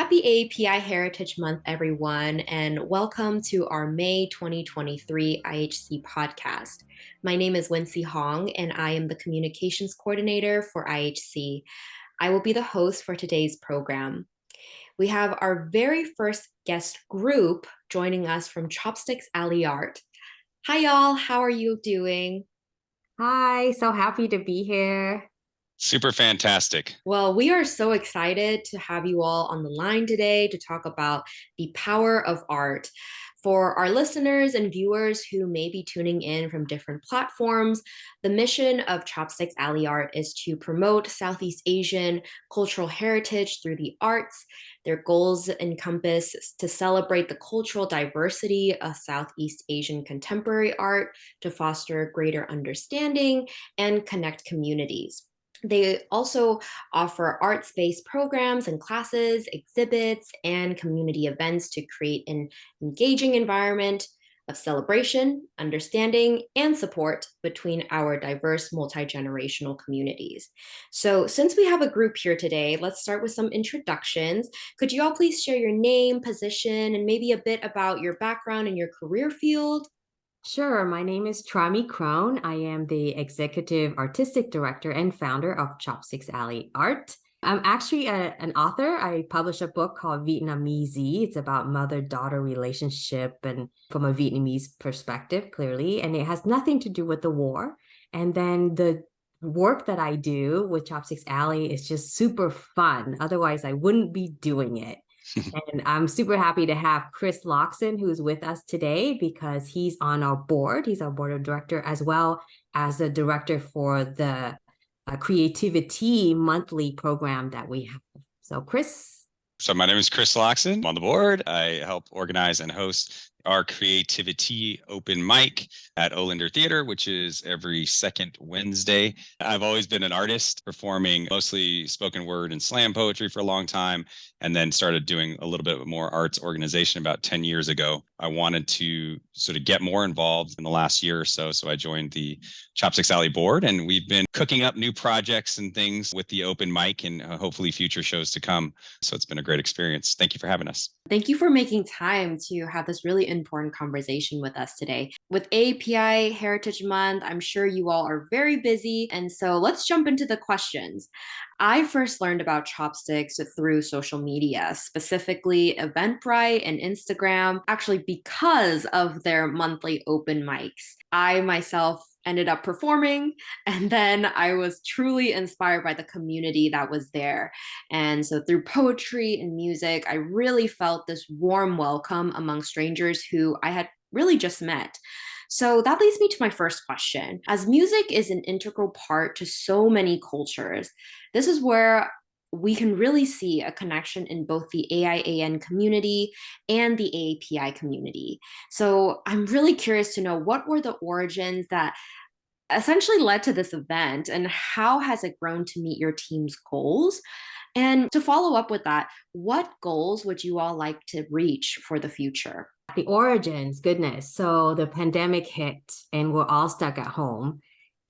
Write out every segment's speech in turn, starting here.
Happy AAPI Heritage Month, everyone, and welcome to our May 2023 IHC Podcast. My name is Wencie Hoang, and I am the Communications Coordinator for IHC. I will be the host for today's program. We have our very first guest group joining us from Chopsticks Alley Art. Hi, y'all. How are you doing? Hi, so happy to be here. Super fantastic. Well, we are so excited to have you all on the line today to talk about the power of art. For our listeners and viewers who may be tuning in from different platforms, the mission of Chopsticks Alley Art is to promote Southeast Asian cultural heritage through the arts. Their goals encompass to celebrate the cultural diversity of Southeast Asian contemporary art, to foster greater understanding, and connect communities. They also offer arts-based programs and classes, exhibits, and community events to create an engaging environment of celebration, understanding, and support between our diverse multi-generational communities. So since we have a group here today, let's start with some introductions. Could you all please share your name, position, and maybe a bit about your background and your career field? Sure, my name is Trami Krohn. I am the Executive Artistic Director and founder of Chopsticks Alley Art. I'm actually an author. I published a book called Vietnamese. It's about mother-daughter relationship and from a Vietnamese perspective, clearly, and it has nothing to do with the war. And then the work that I do with Chopsticks Alley is just super fun. Otherwise, I wouldn't be doing it. And I'm super happy to have Chris Locsin, who's with us today because he's on our board. He's our board of director as well as the director for the Creativity monthly program that we have. So Chris. So my name is Chris Locsin. I'm on the board. I help organize and host our Creativity open mic at Olander Theater, which is every second Wednesday. I've always been an artist, performing mostly spoken word and slam poetry for a long time, and then started doing a little bit more arts organization about 10 years ago. I wanted to sort of get more involved in the last year or so, so I joined the Chopsticks Alley board, and we've been cooking up new projects and things with the open mic and hopefully future shows to come. So it's been a great experience. Thank you for having us. Thank you for making time to have this really important conversation with us today. With AAPI Heritage Month, I'm sure you all are very busy, and so let's jump into the questions. I first learned about Chopsticks through social media, specifically Eventbrite and Instagram, actually because of their monthly open mics. I myself ended up performing, and then I was truly inspired by the community that was there. And so through poetry and music, I really felt this warm welcome among strangers who I had really just met. So that leads me to my first question. As music is an integral part to so many cultures, this is where we can really see a connection in both the AIAN community and the AAPI community. So I'm really curious to know, what were the origins that essentially led to this event, and how has it grown to meet your team's goals? And to follow up with that, what goals would you all like to reach for the future? The origins, goodness. So the pandemic hit and we're all stuck at home.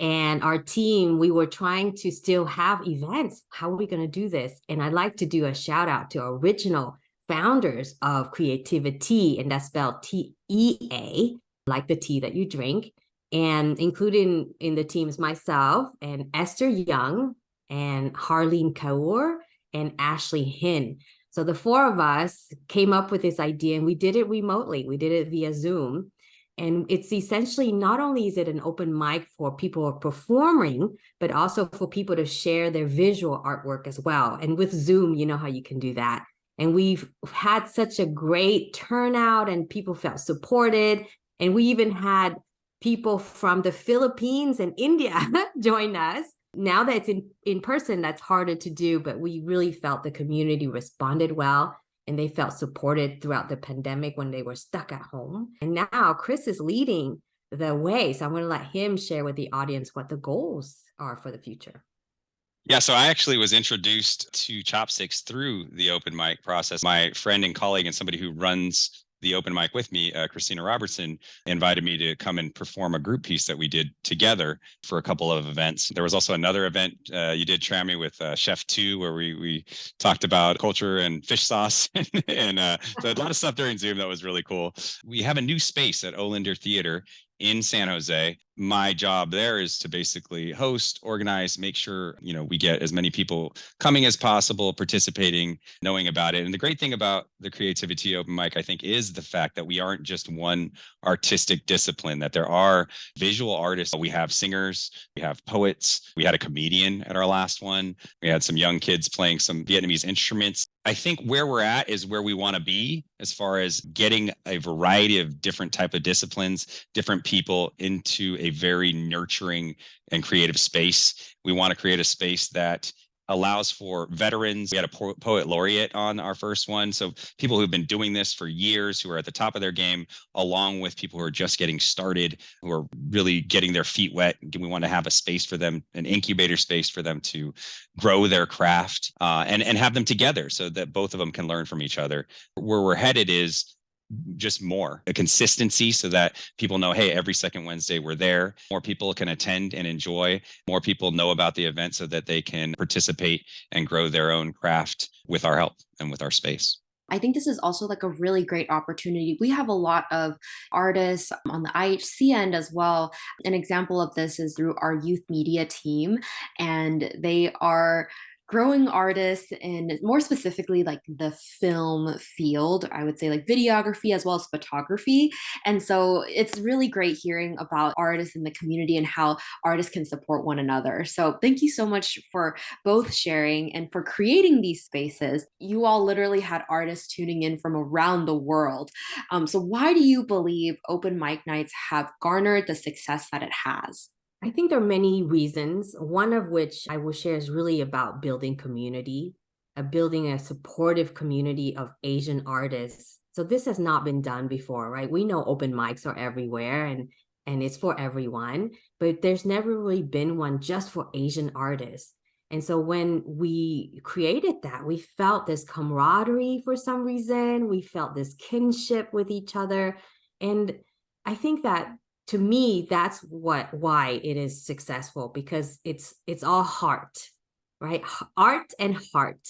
And our team, we were trying to still have events. How are we going to do this? And I'd like to do a shout out to original founders of Creativity, and that's spelled TEA, like the tea that you drink. And including in the teams myself and Esther Young and Harleen Kaur and Ashley Hin. So the four of us came up with this idea, and we did it remotely. We did it via Zoom. And it's essentially, not only is it an open mic for people who are performing, but also for people to share their visual artwork as well. And with Zoom, you know how you can do that. And we've had such a great turnout, and people felt supported. And we even had people from the Philippines and India join us. Now that it's in person, that's harder to do, but we really felt the community responded well, and they felt supported throughout the pandemic when they were stuck at home. And now Chris is leading the way, so I'm going to let him share with the audience what the goals are for the future. Yeah, so I actually was introduced to Chopsticks through the open mic process. My friend and colleague and somebody who runs the open mic with me, Christina Robertson, invited me to come and perform a group piece that we did together for a couple of events. There was also another event you did, Trami, with Chef 2, where we talked about culture and fish sauce. And so a lot of stuff during Zoom that was really cool. We have a new space at Olinder Theater in San Jose. My job there is to basically host, organize, make sure, we get as many people coming as possible, participating, knowing about it. And the great thing about the Creativity Open Mic, I think, is the fact that we aren't just one artistic discipline, that there are visual artists. We have singers, we have poets, we had a comedian at our last one. We had some young kids playing some Vietnamese instruments. I think where we're at is where we want to be as far as getting a variety of different type of disciplines, different people into a very nurturing and creative space. We want to create a space that allows for veterans. We had a poet laureate on our first one. So people who've been doing this for years, who are at the top of their game, along with people who are just getting started, who are really getting their feet wet. We want to have a space for them, an incubator space for them to grow their craft and have them together so that both of them can learn from each other. Where we're headed is just more a consistency so that people know, hey, every second Wednesday we're there. More people can attend and enjoy. More people know about the event so that they can participate and grow their own craft with our help and with our space. I think this is also like a really great opportunity. We have a lot of artists on the IHC end as well. An example of this is through our youth media team, and they are growing artists and more specifically like the film field. I would say like videography as well as photography. And so it's really great hearing about artists in the community and how artists can support one another. So thank you so much for both sharing and for creating these spaces. You all literally had artists tuning in from around the world. So why do you believe open mic nights have garnered the success that it has? I think there are many reasons, one of which I will share is really about building community, building a supportive community of Asian artists. So this has not been done before, right? We know open mics are everywhere and it's for everyone, but there's never really been one just for Asian artists. And so when we created that, we felt this camaraderie for some reason. We felt this kinship with each other. And I think that to me, that's why it is successful, because it's all heart, right? Art and heart.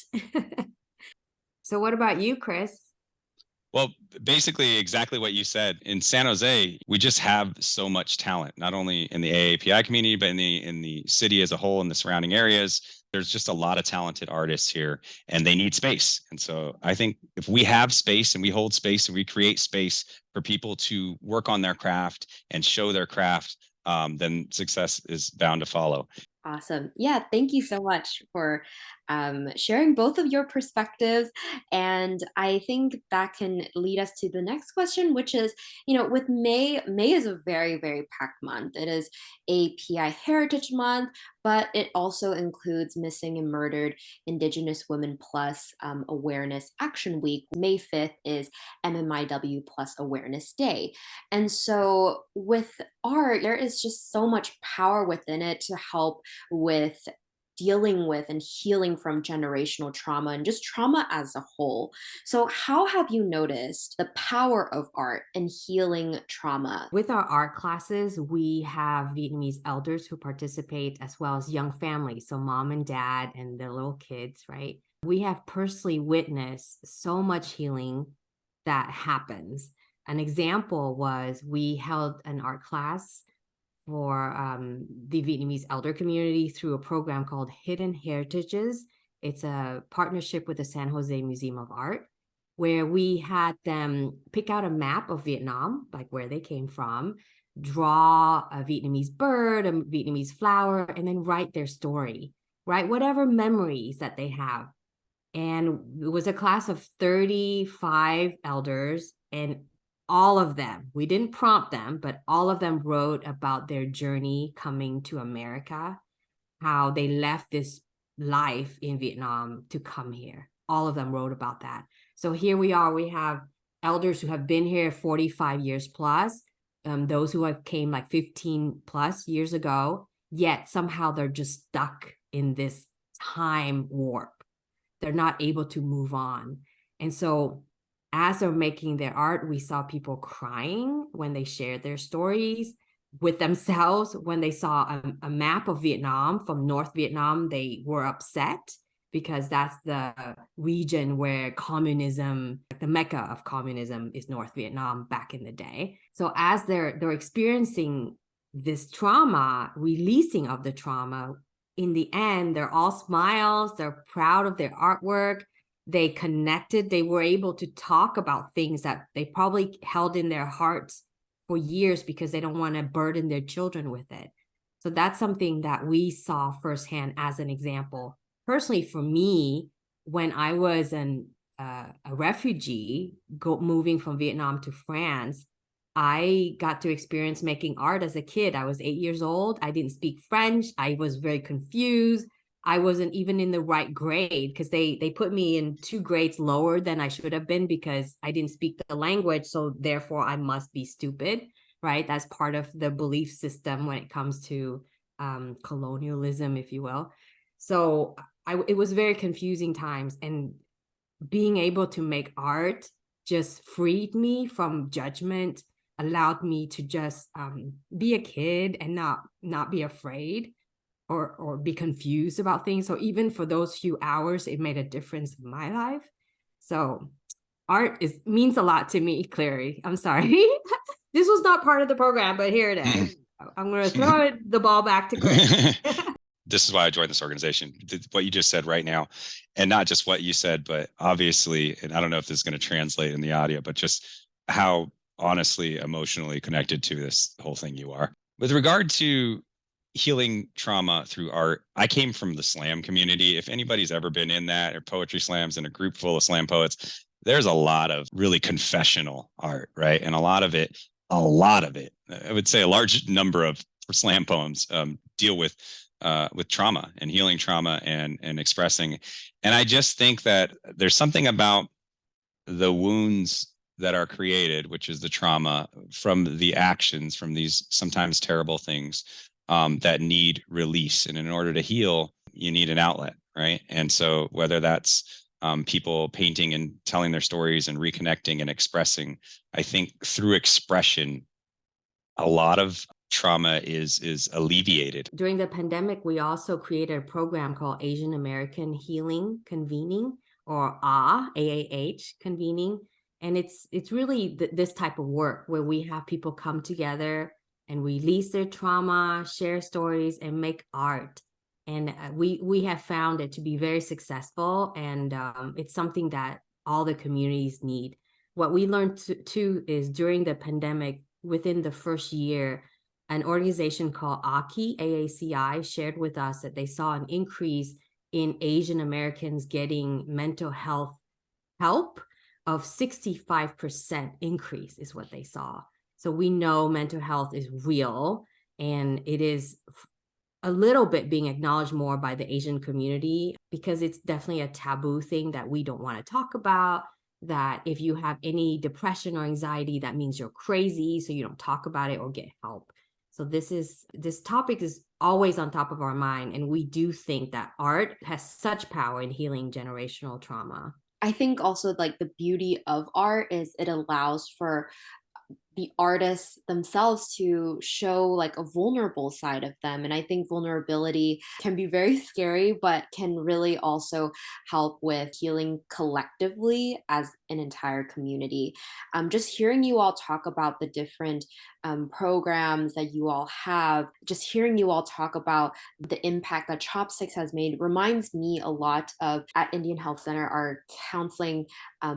So what about you, Chris? Well, basically exactly what you said. In San Jose, we just have so much talent, not only in the AAPI community, but in the city as a whole and the surrounding areas. There's just a lot of talented artists here and they need space. And so I think if we have space and we hold space and we create space for people to work on their craft and show their craft, then success is bound to follow. Awesome. Yeah, thank you so much for sharing both of your perspectives. And I think that can lead us to the next question, which is, with May is a very, very packed month. It is AAPI Heritage Month, but it also includes Missing and Murdered Indigenous Women Plus Awareness Action Week. May 5th is MMIW Plus Awareness Day. And so with art, there is just so much power within it to help with dealing with and healing from generational trauma and just trauma as a whole. So how have you noticed the power of art in healing trauma? With our art classes, we have Vietnamese elders who participate, as well as young families, so mom and dad and their little kids, right? We have personally witnessed so much healing that happens. An example was we held an art class for the Vietnamese elder community through a program called Hidden Heritages. It's a partnership with the San Jose Museum of Art, where we had them pick out a map of Vietnam, like where they came from, draw a Vietnamese bird, a Vietnamese flower, and then write their story, right? Whatever memories that they have. And it was a class of 35 elders, and all of them, we didn't prompt them, but all of them wrote about their journey coming to America, how they left this life in Vietnam to come here. All of them wrote about that. So here we are, we have elders who have been here 45 years plus, those who have came like 15 plus years ago, yet somehow they're just stuck in this time warp. They're not able to move on. And so as they're making their art, we saw people crying when they shared their stories with themselves. When they saw a map of Vietnam from North Vietnam, they were upset because that's the region where communism, the mecca of communism, is North Vietnam back in the day. So as they're experiencing this trauma, releasing of the trauma, in the end, they're all smiles, they're proud of their artwork, they connected, they were able to talk about things that they probably held in their hearts for years because they don't want to burden their children with it. So that's something that we saw firsthand as an example. Personally, for me, when I was a refugee moving from Vietnam to France, I got to experience making art as a kid. I was 8 years old. I didn't speak French. I was very confused. I wasn't even in the right grade because they put me in 2 grades lower than I should have been because I didn't speak the language. So therefore, I must be stupid, right? That's part of the belief system when it comes to colonialism, if you will. So it was very confusing times, and being able to make art just freed me from judgment, allowed me to just be a kid and not be afraid or be confused about things. So even for those few hours, it made a difference in my life. So art means a lot to me, Clary. I'm sorry. This was not part of the program, but here it is. I'm going to throw the ball back to Chris. This is why I joined this organization. What you just said right now, and not just what you said, but obviously, and I don't know if this is going to translate in the audio, but just how honestly, emotionally connected to this whole thing you are. With regard to healing trauma through art, I came from the slam community. If anybody's ever been in that, or poetry slams in a group full of slam poets, there's a lot of really confessional art, right? And a lot of it, I would say a large number of slam poems deal with trauma and healing trauma and expressing. And I just think that there's something about the wounds that are created, which is the trauma from the actions, from these sometimes terrible things that need release. And in order to heal, you need an outlet, right? And so whether that's people painting and telling their stories and reconnecting and expressing, I think through expression, a lot of trauma is alleviated. During the pandemic, we also created a program called Asian American Healing Convening, or AAH Convening. And it's really this type of work where we have people come together and release their trauma, share stories, and make art. And we have found it to be very successful, and it's something that all the communities need. What we learned too is during the pandemic, within the first year, an organization called AACI shared with us that they saw an increase in Asian Americans getting mental health help of 65% increase is what they saw. So we know mental health is real, and it is a little bit being acknowledged more by the Asian community because it's definitely a taboo thing that we don't want to talk about. That if you have any depression or anxiety, that means you're crazy, so you don't talk about it or get help. So this topic is always on top of our mind, and we do think that art has such power in healing generational trauma. I think also like the beauty of art is it allows for the artists themselves to show like a vulnerable side of them. And I think vulnerability can be very scary, but can really also help with healing collectively as an entire community. Just hearing you all talk about the different programs that you all have, just hearing you all talk about the impact that Chopsticks has made reminds me a lot of at Indian Health Center, our counseling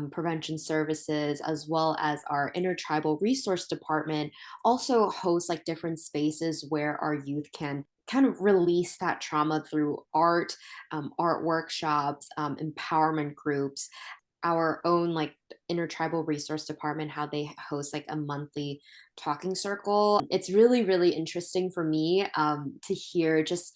prevention services, as well as our intertribal resource department, also hosts like different spaces where our youth can kind of release that trauma through art, art workshops, empowerment groups. Our own like intertribal resource department, how they host like a monthly talking circle. It's really, really interesting for me to hear just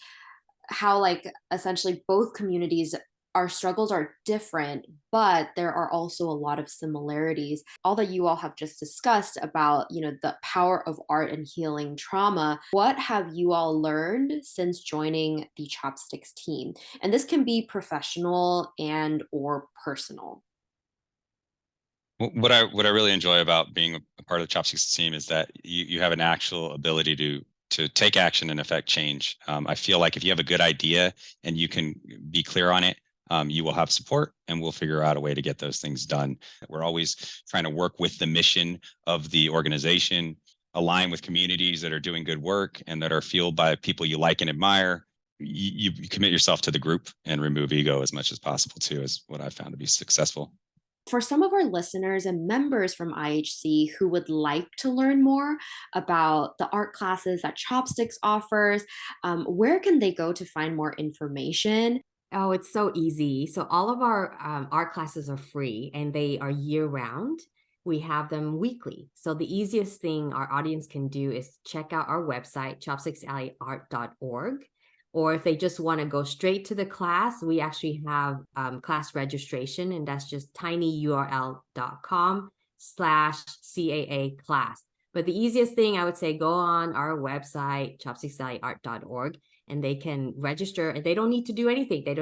how like essentially both communities, our struggles are different, but there are also a lot of similarities. All that you all have just discussed about, you know, the power of art and healing trauma. What have you all learned since joining the Chopsticks team? And this can be professional and or personal. What I really enjoy about being a part of the Chopsticks team is that you have an actual ability to take action and affect change. I feel like if you have a good idea and you can be clear on it, you will have support and we'll figure out a way to get those things done. We're always trying to work with the mission of the organization, align with communities that are doing good work and that are fueled by people you like and admire. You commit yourself to the group and remove ego as much as possible too, is what I've found to be successful. For some of our listeners and members from IHC who would like to learn more about the art classes that Chopsticks offers, where can they go to find more information? Oh, it's so easy. So all of our art classes are free and they are year round. We have them weekly. So the easiest thing our audience can do is check out our website, chopsticksalleyart.org. Or if they just want to go straight to the class, we actually have class registration, and that's just tinyurl.com/CAA class. But the easiest thing I would say, go on our website, chopsticksalleyart.org, and they can register, and they don't need to do anything. They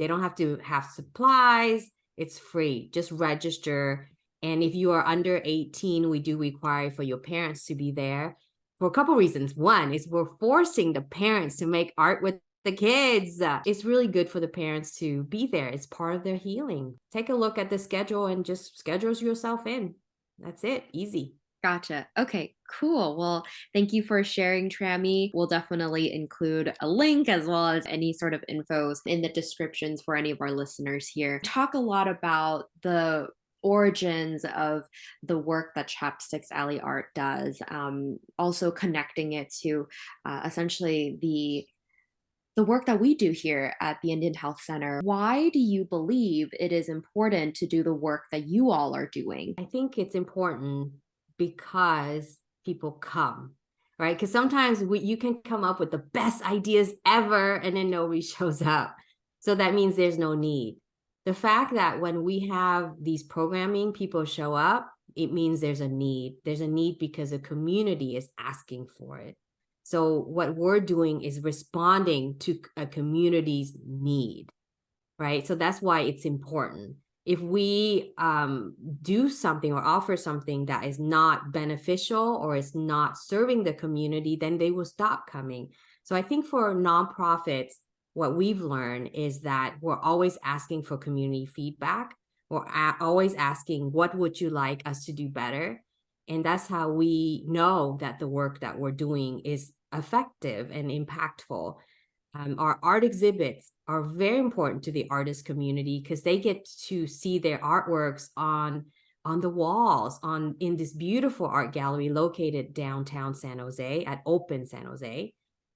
don't have to have supplies. It's free. Just register. And if you are under 18, we do require for your parents to be there for a couple reasons. One is we're forcing the parents to make art with the kids. It's really good for the parents to be there. It's part of their healing. Take a look at the schedule and just schedule yourself in. That's it. Easy. Gotcha. Okay, cool. Well, thank you for sharing, Trami. We'll definitely include a link as well as any sort of infos in the descriptions for any of our listeners here. Talk a lot about the origins of the work that Chopsticks Alley Art does, also connecting it to essentially the work that we do here at the Indian Health Center. Why do you believe it is important to do the work that you all are doing? I think it's important because people come, right? Because sometimes you can come up with the best ideas ever and then nobody shows up. So that means there's no need. The fact that when we have these programming, people show up, it means there's a need. There's a need because the community is asking for it. So what we're doing is responding to a community's need, right? So that's why it's important. If we do something or offer something that is not beneficial or is not serving the community, then they will stop coming. So I think for nonprofits, what we've learned is that we're always asking for community feedback. We're always asking, what would you like us to do better? And that's how we know that the work that we're doing is effective and impactful. Our art exhibits are very important to the artist community because they get to see their artworks on the walls in this beautiful art gallery located downtown San Jose at Open San Jose,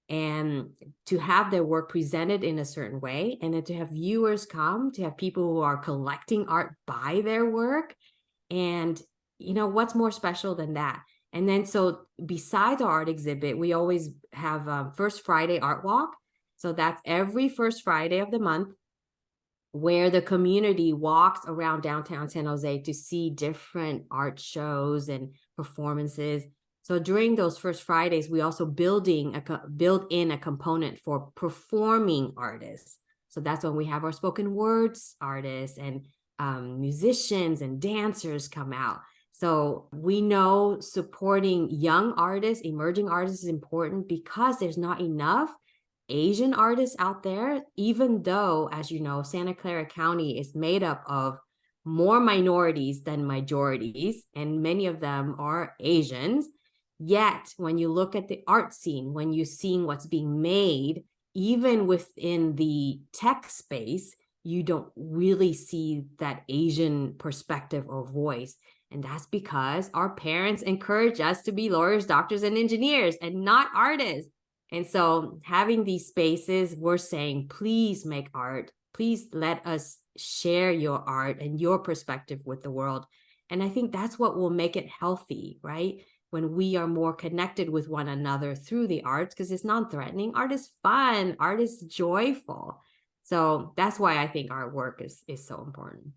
and to have their work presented in a certain way, and then to have viewers come, to have people who are collecting art buy their work. And what's more special than that? And then so besides our art exhibit, we always have First Friday Art Walk. So that's every first Friday of the month where the community walks around downtown San Jose to see different art shows and performances. So during those first Fridays, we also build in a component for performing artists. So that's when we have our spoken words artists and musicians and dancers come out. So we know supporting young artists, emerging artists is important because there's not enough Asian artists out there, even though, as you know, Santa Clara County is made up of more minorities than majorities, and many of them are Asians. Yet, when you look at the art scene, when you're seeing what's being made, even within the tech space, you don't really see that Asian perspective or voice. And that's because our parents encourage us to be lawyers, doctors, and engineers, and not artists. And so having these spaces, we're saying, please make art. Please let us share your art and your perspective with the world. And I think that's what will make it healthy, right? When we are more connected with one another through the arts, because it's non-threatening. Art is fun. Art is joyful. So that's why I think our work is so important.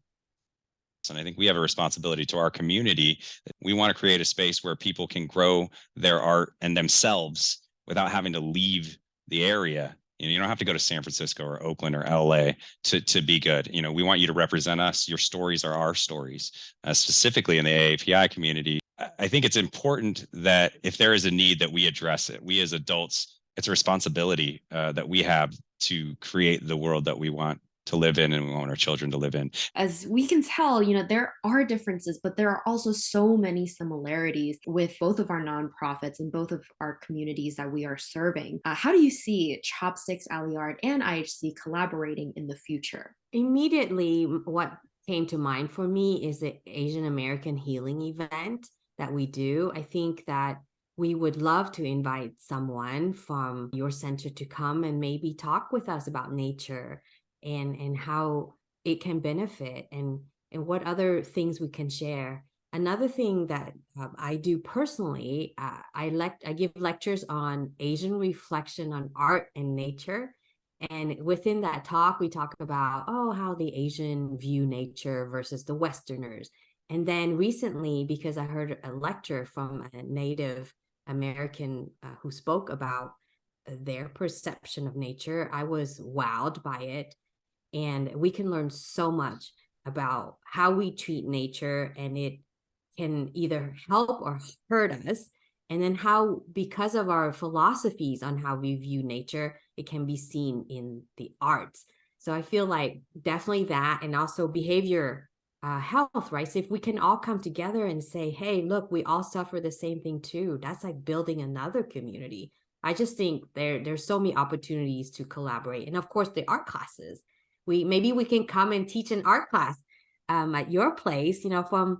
And I think we have a responsibility to our community. We want to create a space where people can grow their art and themselves without having to leave the area You don't have to go to San Francisco or Oakland or LA to be good. We want you to represent us. Your stories are our stories. Specifically in the AAPI community, I think it's important that if there is a need, that we address it. We as adults, it's a responsibility that we have to create the world that we want to live in and we want our children to live in. As we can tell, there are differences, but there are also so many similarities with both of our nonprofits and both of our communities that we are serving. How do you see Chopsticks Alley Art and IHC collaborating in the future? Immediately, what came to mind for me is the Asian American Healing event that we do. I think that we would love to invite someone from your center to come and maybe talk with us about nature and how it can benefit and what other things we can share. Another thing that I do personally, I give lectures on Asian reflection on art and nature. And within that talk, we talk about, how the Asian view nature versus the Westerners. And then recently, because I heard a lecture from a Native American who spoke about their perception of nature, I was wowed by it. And we can learn so much about how we treat nature, and it can either help or hurt us. And then how, because of our philosophies on how we view nature, it can be seen in the arts. So I feel like definitely that, and also behavior health, right? So if we can all come together and say, hey, look, we all suffer the same thing too, that's like building another community. I just think there's so many opportunities to collaborate. And of course, the art classes. Maybe we can come and teach an art class at your place, from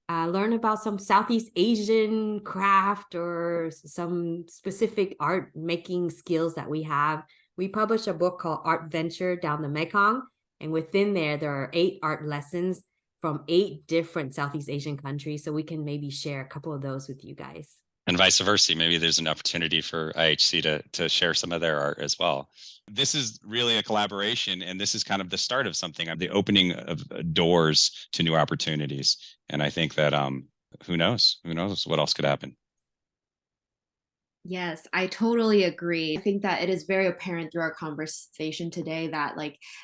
learn about some Southeast Asian craft or some specific art making skills that we have. We published a book called Art Venture Down the Mekong. And within there are 8 art lessons from 8 different Southeast Asian countries. So we can maybe share a couple of those with you guys. And vice versa. Maybe there's an opportunity for IHC to share some of their art as well. This is really a collaboration, and this is kind of the start of something, the opening of doors to new opportunities. And I think that who knows what else could happen. Yes, I totally agree. I think that it is very apparent through our conversation today that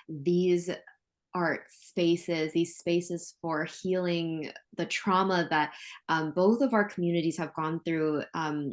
these art spaces, these spaces for healing the trauma that both of our communities have gone through,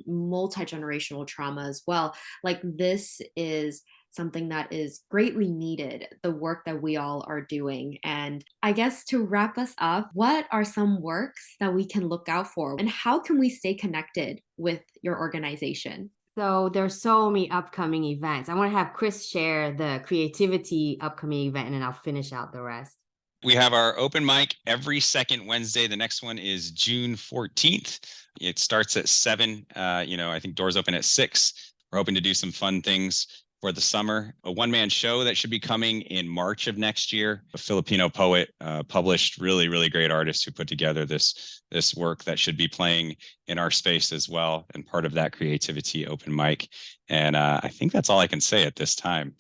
multi-generational trauma as well. This is something that is greatly needed, the work that we all are doing. And I guess to wrap us up, what are some works that we can look out for, and how can we stay connected with your organization? So there's so many upcoming events. I want to have Chris share the creativity upcoming event, and then I'll finish out the rest. We have our open mic every second Wednesday. The next one is June 14th. It starts at 7. I think doors open at 6. We're hoping to do some fun things for the summer. A one-man show that should be coming in March of next year. A Filipino poet published, really, really great artist who put together this work that should be playing in our space as well, and part of that creativity open mic. And I think that's all I can say at this time.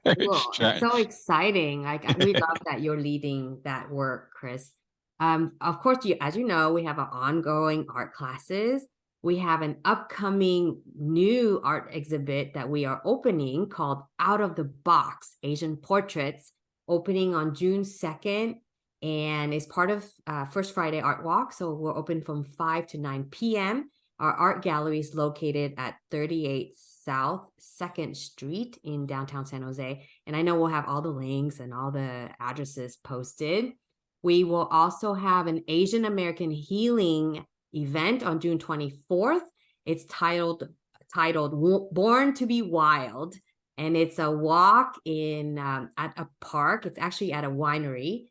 Cool. That's so exciting. We love that you're leading that work, Chris. Of course, as you know, we have our ongoing art classes. We have an upcoming new art exhibit that we are opening called Out of the Box Asian Portraits, opening on June 2nd. And it's part of First Friday Art Walk. So we're open from 5 to 9 p.m. Our art gallery is located at 38 South 2nd Street in downtown San Jose. And I know we'll have all the links and all the addresses posted. We will also have an Asian American Healing event on June 24th. It's titled Born to be Wild, and it's a walk in at a park. It's actually at a winery,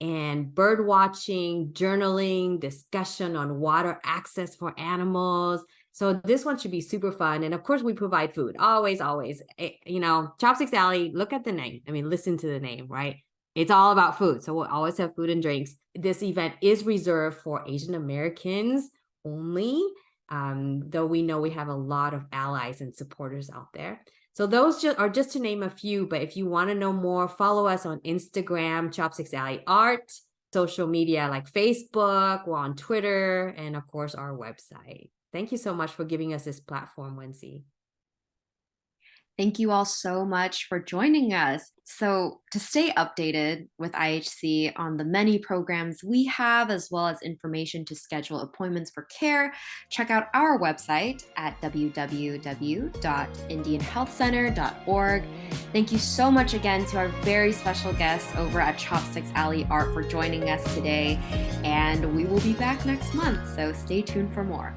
and bird watching, journaling, discussion on water access for animals. So this one should be super fun. And of course, we provide food. Always. Chopsticks Alley, look at the name. Listen to the name, right? It's all about food. So we'll always have food and drinks. This event is reserved for Asian Americans only, though we know we have a lot of allies and supporters out there. So those are just to name a few, but if you want to know more, follow us on Instagram, Chopsticks Alley Art, social media like Facebook, we're on Twitter, and of course our website. Thank you so much for giving us this platform, Wencie. Thank you all so much for joining us. So, to stay updated with IHC on the many programs we have, as well as information to schedule appointments for care, check out our website at www.indianhealthcenter.org. Thank you so much again to our very special guests over at Chopsticks Alley Art for joining us today. And we will be back next month, so stay tuned for more.